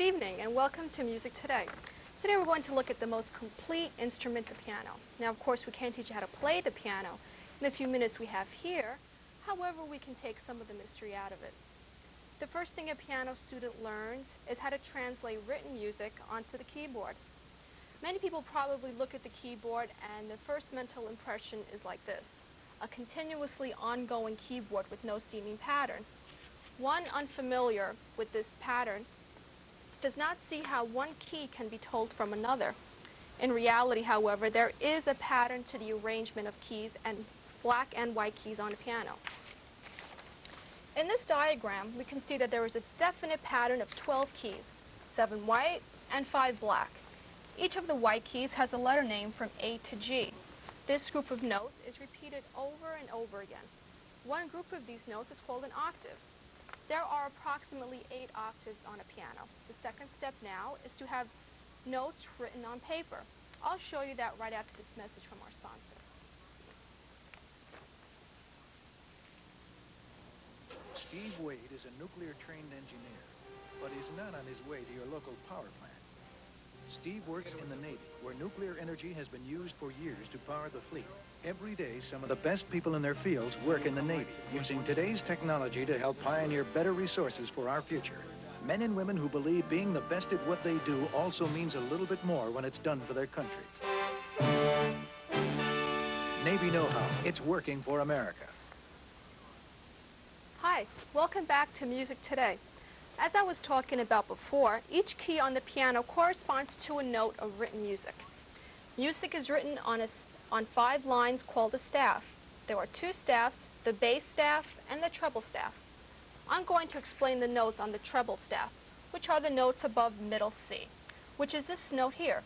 evening and welcome to Music Today. Today we're going to look at the most complete instrument, the piano. Now of course we can't teach you how to play the piano in the few minutes we have here. However, we can take some of the mystery out of it. The first thing a piano student learns is how to translate written music onto the keyboard. Many people probably look at the keyboard and the first mental impression is like this: a continuously ongoing keyboard with no seeming pattern. One unfamiliar with this pattern does not see how one key can be told from another. In reality, however, there is a pattern to the arrangement of keys and black and white keys on a piano. In this diagram, we can see that there is a definite pattern of 12 keys, 7 white and 5 black. Each of the white keys has a letter name from A to G. This group of notes is repeated over and over again. One group of these notes is called an octave. There are approximately 8 octaves on a piano. The second step now is to have notes written on paper. I'll show you that right after this message from our sponsor. Steve Wade is a nuclear-trained engineer, but is not on his way to your local power plant. Steve works in the Navy, where nuclear energy has been used for years to power the fleet. Every day, some of the best people in their fields work in the Navy, using today's technology to help pioneer better resources for our future. Men and women who believe being the best at what they do also means a little bit more when it's done for their country. Navy know-how. It's working for America. Hi, welcome back to Music Today. As I was talking about before, each key on the piano corresponds to a note of written music. Music is written on 5 lines called a staff. There are 2 staffs, the bass staff and the treble staff. I'm going to explain the notes on the treble staff, which are the notes above middle C, which is this note here.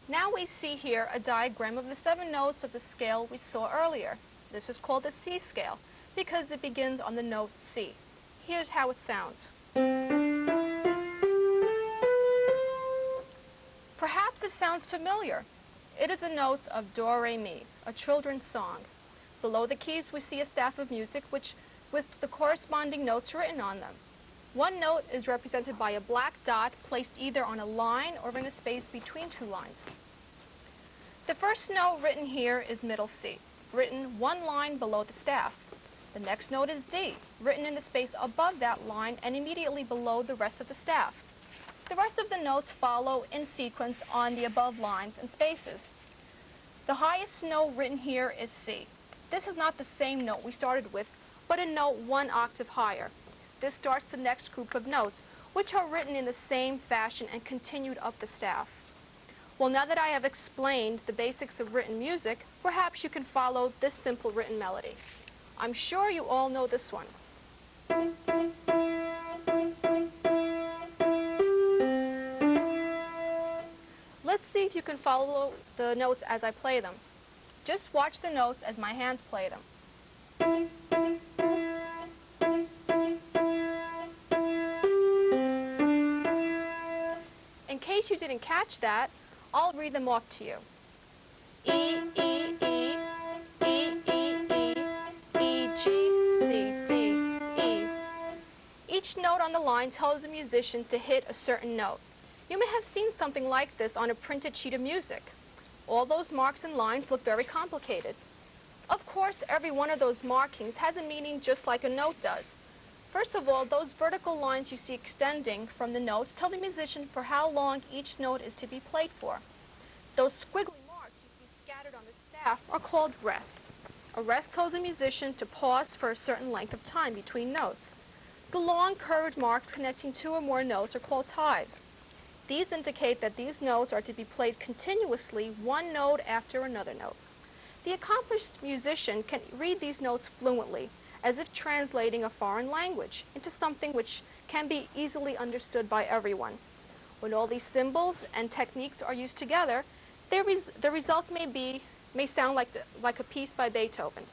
Now we see here a diagram of the 7 notes of the scale we saw earlier. This is called the C scale because it begins on the note C. Here's how it sounds. Perhaps it sounds familiar. It is the notes of Do, Re, Mi, a children's song. Below the keys we see a staff of music with the corresponding notes written on them. One note is represented by a black dot placed either on a line or in a space between 2 lines. The first note written here is middle C, written 1 line below the staff. The next note is D, written in the space above that line and immediately below the rest of the staff. The rest of the notes follow in sequence on the above lines and spaces. The highest note written here is C. This is not the same note we started with, but a note 1 octave higher. This starts the next group of notes, which are written in the same fashion and continued up the staff. Well, now that I have explained the basics of written music, perhaps you can follow this simple written melody. I'm sure you all know this one. Let's see if you can follow the notes as I play them. Just watch the notes as my hands play them. In case you didn't catch that, I'll read them off to you. E, E, E, E, E, E, E, G, C, D, E. Each note on the line tells the musician to hit a certain note. You may have seen something like this on a printed sheet of music. All those marks and lines look very complicated. Of course, every one of those markings has a meaning just like a note does. First of all, those vertical lines you see extending from the notes tell the musician for how long each note is to be played for. Those squiggly marks you see scattered on the staff are called rests. A rest tells the musician to pause for a certain length of time between notes. The long curved marks connecting 2 or more notes are called ties. These indicate that these notes are to be played continuously, one note after another note. The accomplished musician can read these notes fluently, as if translating a foreign language into something which can be easily understood by everyone. When all these symbols and techniques are used together, the result may sound like a piece by Beethoven.